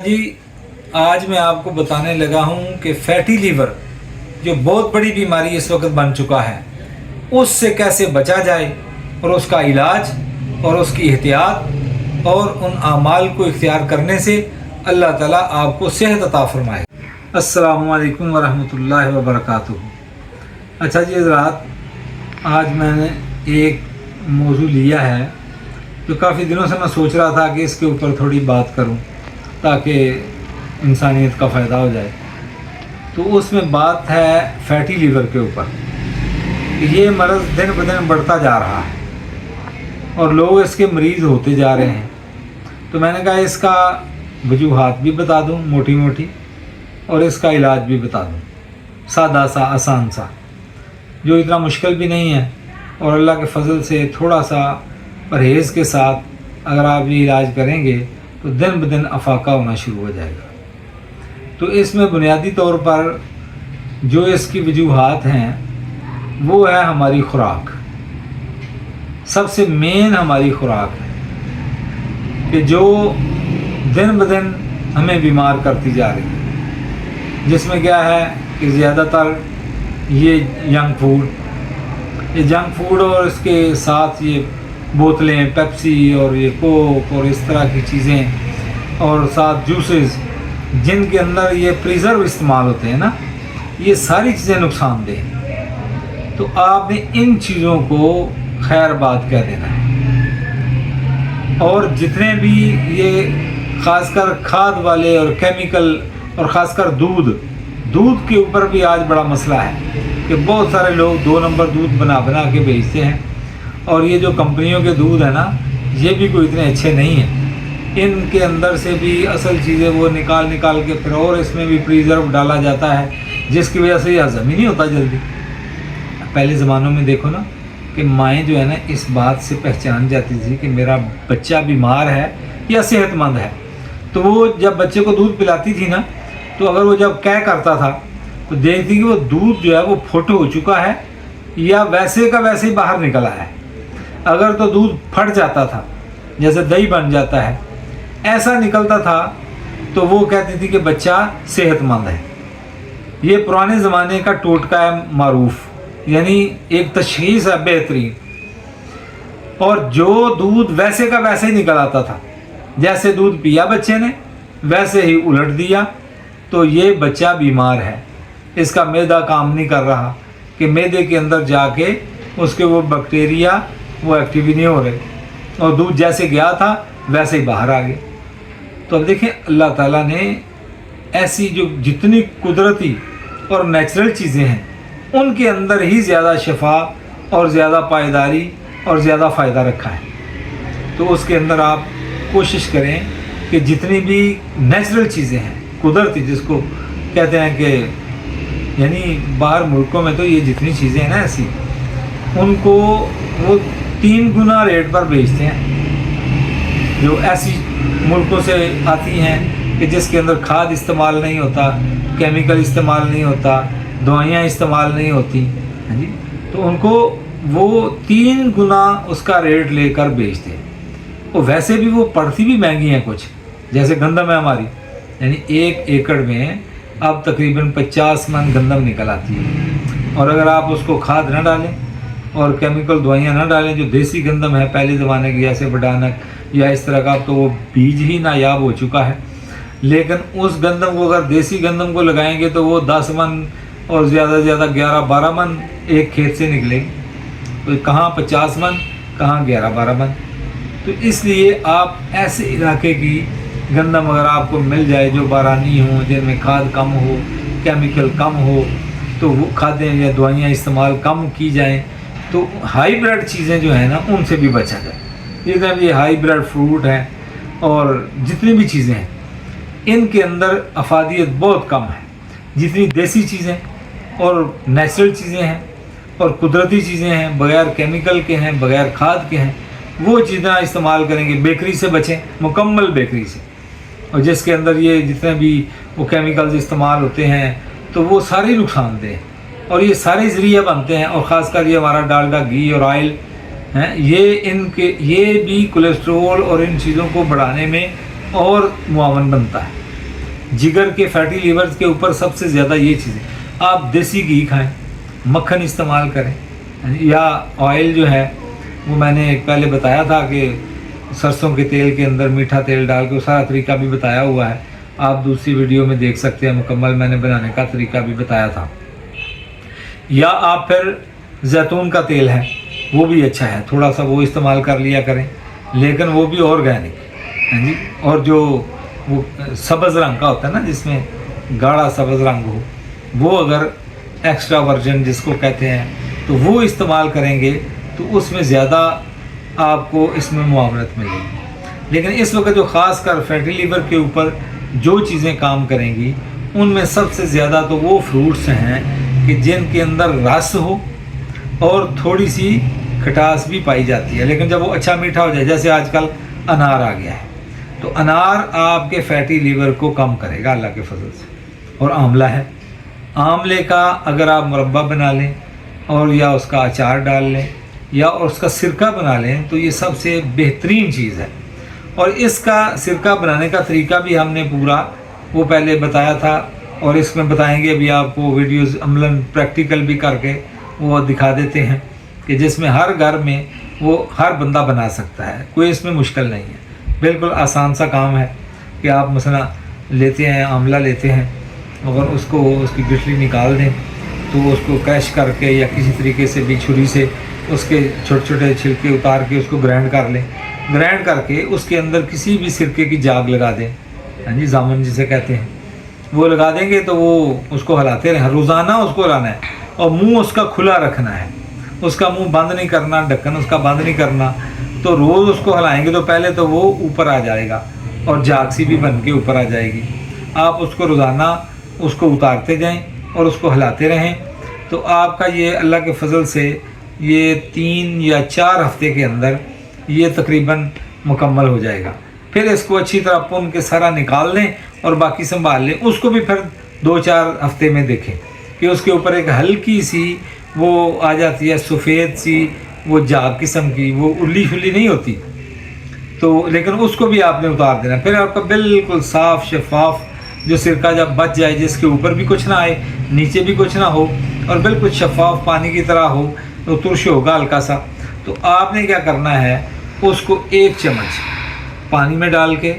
जी, आज मैं आपको बताने लगा हूं कि फैटी लीवर जो बहुत बड़ी बीमारी इस वक्त बन चुका है, उससे कैसे बचा जाए और उसका इलाज और उसकी एहतियात और उन आमाल को इख्तियार करने से अल्लाह ताला आपको सेहत अता फरमाए। अस्सलामु अलैकुम वरहमतुल्लाहि वबरकातुहू। अच्छा जी हज़रात, आज मैंने एक मौजू लिया है जो काफ़ी दिनों से मैं सोच रहा था कि इसके ऊपर थोड़ी बात करूं ताकि इंसानियत का फ़ायदा हो जाए। तो उसमें बात है फैटी लीवर के ऊपर। ये मर्ज़ दिन ब दिन बढ़ता जा रहा है और लोग इसके मरीज़ होते जा रहे हैं। तो मैंने कहा इसका वजूहात भी बता दूं मोटी मोटी और इसका इलाज भी बता दूं, सादा सा आसान सा, जो इतना मुश्किल भी नहीं है और अल्लाह के फजल से थोड़ा सा परहेज़ के साथ अगर आप ये इलाज करेंगे तो दिन ब दिन अफाका होना शुरू हो जाएगा। तो इसमें बुनियादी तौर पर जो इसकी वजूहात हैं वो है हमारी खुराक। सबसे मेन हमारी खुराक है कि जो दिन ब दिन हमें बीमार करती जा रही है, जिसमें क्या है कि ज़्यादातर ये जंक फूड और इसके साथ ये बोतलें, पेप्सी और ये कोक और इस तरह की चीज़ें और साथ जूसेस जिनके अंदर ये प्रिजर्व इस्तेमाल होते हैं ना, ये सारी चीज़ें नुकसानदेह हैं। तो आपने इन चीज़ों को खैर बात कह देना है। और जितने भी ये ख़ासकर खाद वाले और केमिकल और ख़ासकर दूध के ऊपर भी आज बड़ा मसला है कि बहुत सारे लोग 2 नंबर दूध बना के बेचते हैं। और ये जो कंपनियों के दूध है ना, ये भी कोई इतने अच्छे नहीं हैं। इनके अंदर से भी असल चीज़ें वो निकाल के फिर और इसमें भी प्रिजर्व डाला जाता है, जिसकी वजह से ये हज़म ही नहीं होता जल्दी। पहले ज़मानों में देखो ना कि माएँ जो है ना इस बात से पहचान जाती थी कि मेरा बच्चा बीमार है या सेहतमंद है, तो वो जब बच्चे को दूध पिलाती थी ना, तो अगर वो जब क्या करता था तो देखती कि वो दूध जो है वो फुट हो चुका है या वैसे का वैसे ही बाहर निकला है। अगर तो दूध फट जाता था, जैसे दही बन जाता है, ऐसा निकलता था, तो वो कहती थी कि बच्चा सेहतमंद है। ये पुराने ज़माने का टोटका है मारूफ, यानी एक तशख़ीस है बेहतरीन। और जो दूध वैसे का वैसे ही निकल आता था, जैसे दूध पिया बच्चे ने वैसे ही उलट दिया, तो ये बच्चा बीमार है, इसका मैदा काम नहीं कर रहा कि मैदे के अंदर जाके उसके वो बैक्टीरिया वो एक्टिव ही नहीं हो रहे और दूध जैसे गया था वैसे ही बाहर आ गए। तो अब देखें, अल्लाह ताला ने ऐसी जो जितनी कुदरती और नेचुरल चीज़ें हैं उनके अंदर ही ज़्यादा शफा और ज़्यादा पायदारी और ज़्यादा फ़ायदा रखा है। तो उसके अंदर आप कोशिश करें कि जितनी भी नेचुरल चीज़ें हैं, कुदरती जिसको कहते हैं कि यानी बाहर मुल्कों में तो ये जितनी चीज़ें हैं ना ऐसी, उनको वो 3 गुना रेट पर बेचते हैं। जो ऐसी मुल्कों से आती हैं कि जिसके अंदर खाद इस्तेमाल नहीं होता, केमिकल इस्तेमाल नहीं होता, दवाइयाँ इस्तेमाल नहीं होती, हाँ जी, तो उनको वो 3 गुना उसका रेट लेकर बेचते हैं। और वैसे भी वो पड़ती भी महंगी हैं कुछ, जैसे गंदम है हमारी, यानी 1 एकड़ में अब तकरीबन 50 मन गंदम निकल आती है। और अगर आप उसको खाद न डालें और केमिकल दवाइयाँ ना डालें, जो देसी गंदम है पहले ज़माने की जैसे बडानक या इस तरह का, तो वो बीज ही नायाब हो चुका है। लेकिन उस गंदम को अगर देसी गंदम को लगाएंगे तो वो 10 मन और ज़्यादा से ज़्यादा 11-12 मन एक खेत से निकलेगी। तो कहाँ 50 मन, कहाँ 11-12 मन। तो इसलिए आप ऐसे इलाके की गंदम अगर आपको मिल जाए जो बारानी हो, जिनमें खाद कम हो, केमिकल कम हो, तो वो खादें या दवाइयाँ इस्तेमाल कम की जाएँ, तो हाईब्रिड चीज़ें जो हैं ना उनसे भी बचा जाए। जितने भी हाईब्रिड फ्रूट हैं और जितनी भी चीज़ें हैं, इनके अंदर अफादियत बहुत कम है। जितनी देसी चीज़ें और नेचुरल चीज़ें हैं और कुदरती चीज़ें हैं, बग़ैर केमिकल के हैं, बग़ैर खाद के हैं, वो चीज़ें इस्तेमाल करेंगे। बेकरी से बचें, मुकम्मल बेकरी से। और जिसके अंदर ये जितने भी वो केमिकल्स इस्तेमाल होते हैं तो वो सारे नुकसानदेह हैं और ये सारे ज़रिए बनते हैं। और ख़ासकर ये हमारा डालडा, घी और ऑयल हैं, ये भी कोलेस्ट्रोल और इन चीज़ों को बढ़ाने में और मुआवन बनता है। जिगर के फैटी लीवर्स के ऊपर सबसे ज़्यादा ये चीज़ें। आप देसी घी खाएं, मक्खन इस्तेमाल करें, या ऑयल जो है वो मैंने पहले बताया था कि सरसों के तेल के अंदर मीठा तेल डाल के, वो सारा तरीका भी बताया हुआ है, आप दूसरी वीडियो में देख सकते हैं, मुकम्मल मैंने बनाने का तरीका भी बताया था। या आप फिर जैतून का तेल है वो भी अच्छा है, थोड़ा सा वो इस्तेमाल कर लिया करें, लेकिन वो भी ऑर्गेनिक है जी। और जो वो सब्ज़ रंग का होता है ना, जिसमें गाढ़ा सब्ज़ रंग हो, वो अगर एक्स्ट्रा वर्जन जिसको कहते हैं, तो वो इस्तेमाल करेंगे तो उसमें ज़्यादा आपको इसमें मुआवनत मिलेगी। लेकिन इस वक्त जो ख़ास कर फैटी लीवर के ऊपर जो चीज़ें काम करेंगी, उनमें सबसे ज़्यादा तो वो फ्रूट्स हैं कि जिनके अंदर रस हो और थोड़ी सी खटास भी पाई जाती है, लेकिन जब वो अच्छा मीठा हो जाए, जैसे आजकल अनार आ गया है, तो अनार आपके फैटी लीवर को कम करेगा अल्लाह के फजल से। और आंवला है, आंवले का अगर आप मुरब्बा बना लें और या उसका अचार डाल लें या उसका सिरका बना लें, तो ये सबसे बेहतरीन चीज़ है। और इसका सिरका बनाने का तरीका भी हमने पूरा वो पहले बताया था, और इसमें बताएंगे अभी आपको वीडियोज़ अमलन प्रैक्टिकल भी करके वो दिखा देते हैं कि जिसमें हर घर में वो हर बंदा बना सकता है, कोई इसमें मुश्किल नहीं है, बिल्कुल आसान सा काम है कि आप मसला लेते हैं, आंवला लेते हैं, अगर उसको उसकी गिठली निकाल दें तो उसको क्रश करके या किसी तरीके से भी छुरी से उसके छोटे छोटे छिलके उतार के उसको ग्राइंड कर लें। ग्राइंड करके उसके अंदर किसी भी सिरके की जाग लगा दें, हाँ जी, जामुन जिसे कहते हैं, वो लगा देंगे तो वो उसको हिलाते रहें, रोज़ाना उसको हिलाना है, और मुंह उसका खुला रखना है, उसका मुंह बंद नहीं करना, ढक्कन उसका बंद नहीं करना। तो रोज़ उसको हिलाएंगे तो पहले तो वो ऊपर आ जाएगा और जाग सी भी बन के ऊपर आ जाएगी। आप उसको रोज़ाना उसको उतारते जाएं और उसको हिलाते रहें, तो आपका ये अल्लाह के फजल से ये 3 या 4 हफ्ते के अंदर ये तकरीबन मुकम्मल हो जाएगा। फिर इसको अच्छी तरह पुन के सारा निकाल लें और बाकी संभाल लें। उसको भी फिर 2-4 हफ्ते में देखें कि उसके ऊपर एक हल्की सी वो आ जाती है, सफ़ेद सी वो जाग किस्म की, वो उल्ली फुल्ली नहीं होती, तो लेकिन उसको भी आपने उतार देना। फिर आपका बिल्कुल साफ़ शफाफ जो सिरका जब बच जाए, जिसके ऊपर भी कुछ ना आए, नीचे भी कुछ ना हो, और बिल्कुल शफाफ पानी की तरह हो, तो तुरश होगा हल्का सा, तो आपने क्या करना है, उसको 1 चम्मच पानी में डाल के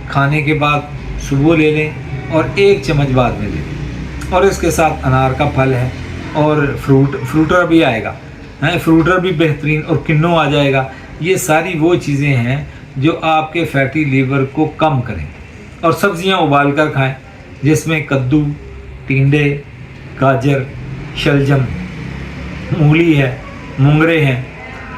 खाने के बाद सुबह ले लें और 1 चम्मच बाद में ले लें। और इसके साथ अनार का फल है और फ्रूटर भी आएगा, है फ्रूटर भी बेहतरीन, और किन्नो आ जाएगा। ये सारी वो चीज़ें हैं जो आपके फैटी लीवर को कम करें। और सब्ज़ियाँ उबाल कर खाएँ, जिसमें कद्दू, टिंडे, गाजर, शलजम, मूली है, मुंगरे हैं,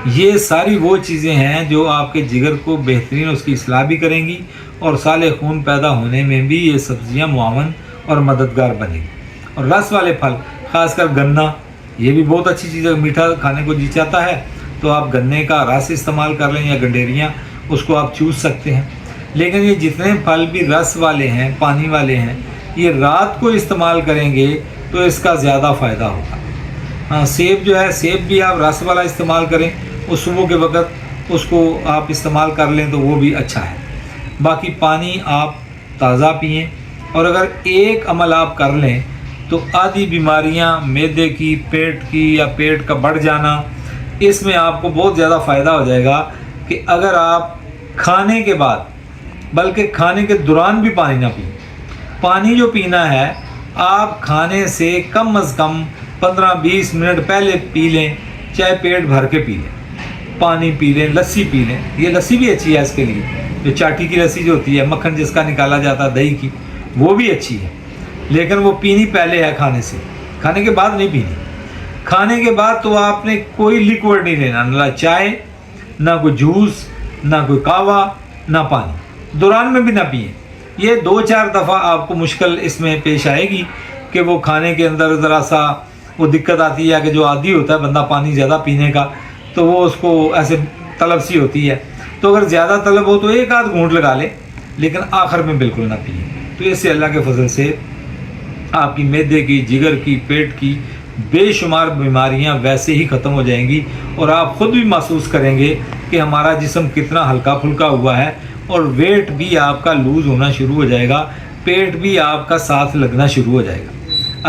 ये सारी वो चीज़ें हैं जो आपके जिगर को बेहतरीन उसकी इस्लाह भी करेंगी, और साले खून पैदा होने में भी ये सब्ज़ियाँ मुआवन और मददगार बनेगी। और रस वाले फल, ख़ासकर गन्ना, ये भी बहुत अच्छी चीज़ है। मीठा खाने को जी चाहता है तो आप गन्ने का रस इस्तेमाल कर लें, या गंडेरियाँ, उसको आप चूस सकते हैं। लेकिन ये जितने फल भी रस वाले हैं, पानी वाले हैं, ये रात को इस्तेमाल करेंगे तो इसका ज़्यादा फ़ायदा होगा। हाँ, सेब जो है, सेब भी आप रस वाला इस्तेमाल करें, उस सुबह के वक्त उसको आप इस्तेमाल कर लें तो वो भी अच्छा है। बाकी पानी आप ताज़ा पिएं, और अगर एक अमल आप कर लें तो आधी बीमारियां मैदे की, पेट की, या पेट का बढ़ जाना, इसमें आपको बहुत ज़्यादा फ़ायदा हो जाएगा कि अगर आप खाने के बाद, बल्कि खाने के दौरान भी पानी ना पिए। पानी जो पीना है आप खाने से कम अज़ कम 15-20 मिनट पहले पी लें, चाहे पेट भर के पी लें, पानी पी लें, लस्सी पी लें। ये लस्सी भी अच्छी है इसके लिए, जो चाटी की लस्सी जो होती है, मक्खन जिसका निकाला जाता है दही की, वो भी अच्छी है, लेकिन वो पीनी पहले है खाने से, खाने के बाद नहीं पीनी। खाने के बाद तो आपने कोई लिक्विड नहीं लेना, ना चाय, ना कोई जूस, ना कोई कावा, ना पानी। दौरान में भी ना पिए। ये 2-4 दफ़ा आपको मुश्किल इसमें पेश आएगी कि वो खाने के अंदर ज़रा सा वो दिक्कत आती है कि जो आदी होता है बंदा पानी ज़्यादा पीने का, तो वो उसको ऐसे तलब सी होती है। तो अगर ज़्यादा तलब हो तो 1-आध घूंट लगा ले, लेकिन आखिर में बिल्कुल ना पिए। तो इससे अल्लाह के फजल से आपकी मैदे की, जिगर की, पेट की बेशुमार बीमारियां वैसे ही ख़त्म हो जाएंगी, और आप ख़ुद भी महसूस करेंगे कि हमारा जिस्म कितना हल्का फुल्का हुआ है, और वेट भी आपका लूज़ होना शुरू हो जाएगा। پیٹ بھی آپ کا ساتھ لگنا شروع ہو جائے گا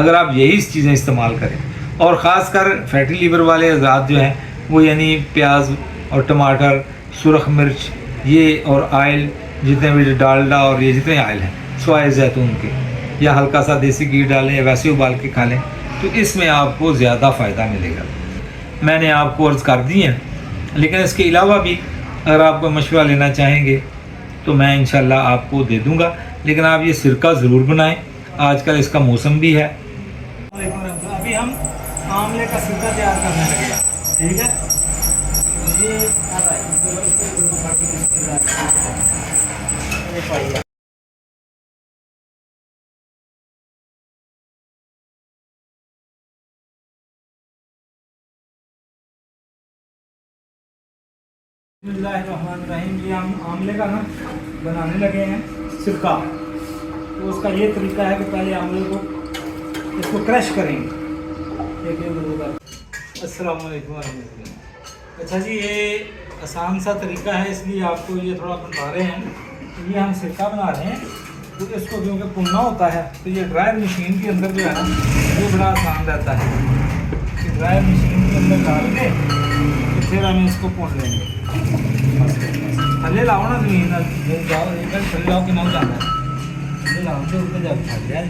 اگر آپ یہی چیزیں استعمال کریں. اور خاص کر فیٹی لیور والے حضرات جو ہیں وہ یعنی پیاز اور ٹماٹر، سرخ مرچ، یہ اور آئل جتنے بھی ڈالڈا اور یہ جتنے آئل ہیں سوائے زیتون کے، یا ہلکا سا دیسی گھی ڈالیں یا ویسے ابال کے کھا لیں تو اس میں آپ کو زیادہ فائدہ ملے گا. میں نے آپ کو عرض کر دی ہیں، لیکن اس کے علاوہ بھی اگر آپ کو مشورہ لینا چاہیں گے تو میں انشاءاللہ آپ کو دے دوں گا. لیکن آپ یہ سرکہ ضرور بنائیں، آج کل اس کا موسم بھی ہے. ابھی ہم آملے کا سرکہ تیار کرنے لگے ہیں، ٹھیک ہے. بسم اللہ الرحمن الرحیم. یہ ہم آملے کا نا بنانے لگے ہیں سرکہ. تو اس کا یہ طریقہ ہے کہ پہلے آملے کو اس کو کریش کریں گے. السلام علیکم ورحمۃ اللہ. اچھا جی، یہ آسان سا طریقہ ہے اس لیے آپ کو یہ تھوڑا بتا رہے ہیں. یہ ہم سرکہ بنا رہے ہیں تو اس کو کیونکہ بھوننا ہوتا ہے تو یہ ڈرائر مشین کے اندر جو ہے نا وہ بڑا آسان رہتا ہے. ڈرائر مشین کے اندر ڈال کے پھر ہم اس کو بھون لیں گے. تھلے لاؤ نا زمین جاؤ، ایک بار تھلے لاؤ کہ نہ جانا ہے. تھلے لاؤ تو اوپر جا کے کھا لیا.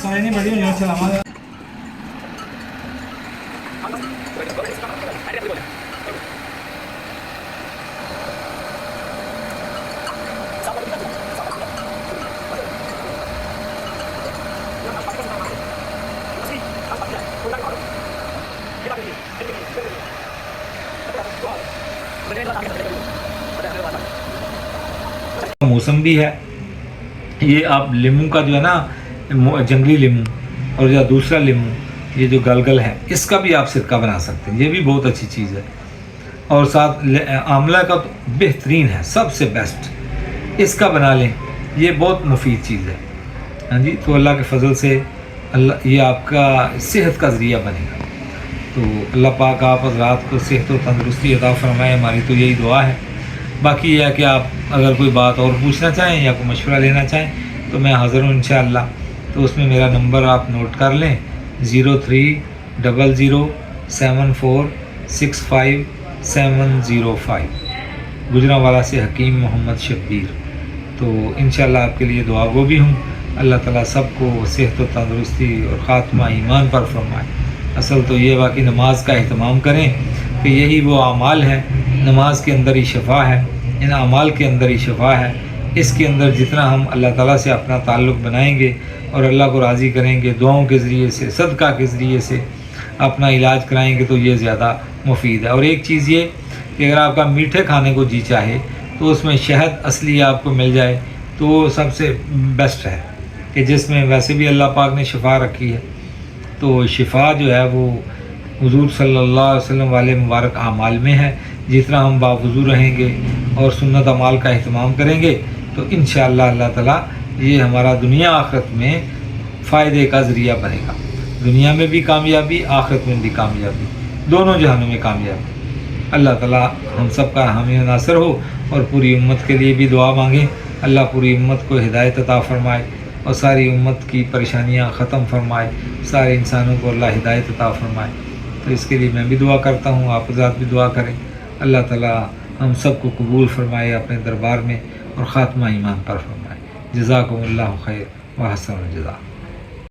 سارے نہیں بڑی ہو چلا ہمارا. موسم بھی ہے. یہ آپ لیمو کا جو ہے نا جنگلی لیمو اور یا دوسرا لیمو یہ جو گلگل ہے اس کا بھی آپ سرکہ بنا سکتے ہیں. یہ بھی بہت اچھی چیز ہے. اور ساتھ آملہ کا تو بہترین ہے، سب سے بیسٹ. اس کا بنا لیں، یہ بہت مفید چیز ہے. ہاں جی، تو اللہ کے فضل سے اللہ یہ آپ کا صحت کا ذریعہ بنے گا. تو اللہ پاک آپ حضرات کو صحت و تندرستی عطا فرمائے، ہماری تو یہی دعا ہے. باقی یہ ہے کہ آپ اگر کوئی بات اور پوچھنا چاہیں یا کوئی مشورہ لینا چاہیں تو میں حاضر ہوں انشاءاللہ. تو اس میں میرا نمبر آپ نوٹ کر لیں 0300746575 گجرانوالہ سے حکیم محمد شبیر. تو انشاءاللہ آپ کے لیے دعا گو بھی ہوں. اللہ تعالیٰ سب کو صحت و تندرستی اور خاتمہ ایمان پر فرمائے. اصل تو یہ واقعی نماز کا اہتمام کریں کہ یہی وہ اعمال ہیں، نماز کے اندر ہی شفا ہے، ان اعمال کے اندر ہی شفا ہے. اس کے اندر جتنا ہم اللہ تعالیٰ سے اپنا تعلق بنائیں گے اور اللہ کو راضی کریں گے، دعاؤں کے ذریعے سے، صدقہ کے ذریعے سے اپنا علاج کرائیں گے تو یہ زیادہ مفید ہے. اور ایک چیز یہ کہ اگر آپ کا میٹھے کھانے کو جی چاہے تو اس میں شہد اصلی آپ کو مل جائے تو وہ سب سے بیسٹ ہے، کہ جس میں ویسے بھی اللہ پاک نے شفا رکھی ہے. تو شفا جو ہے وہ حضور صلی اللہ علیہ وسلم والے مبارک اعمال میں ہے. جتنا ہم باوضو رہیں گے اور سنت اعمال کا اہتمام کریں گے تو انشاءاللہ اللہ تعالیٰ یہ ہمارا دنیا آخرت میں فائدے کا ذریعہ بنے گا. دنیا میں بھی کامیابی، آخرت میں بھی کامیابی، دونوں جہانوں میں کامیابی. اللہ تعالیٰ ہم سب کا حامی و ناصر ہو. اور پوری امت کے لیے بھی دعا مانگیں، اللہ پوری امت کو ہدایت عطا فرمائے اور ساری امت کی پریشانیاں ختم فرمائے، سارے انسانوں کو اللہ ہدایت عطا فرمائے. تو اس کے لیے میں بھی دعا کرتا ہوں، آپ حضرات بھی دعا کریں. اللہ تعالیٰ ہم سب کو قبول فرمائے اپنے دربار میں اور خاتمہ ایمان پر فرمائے. جزاکم اللہ خیر و حسن الجزا.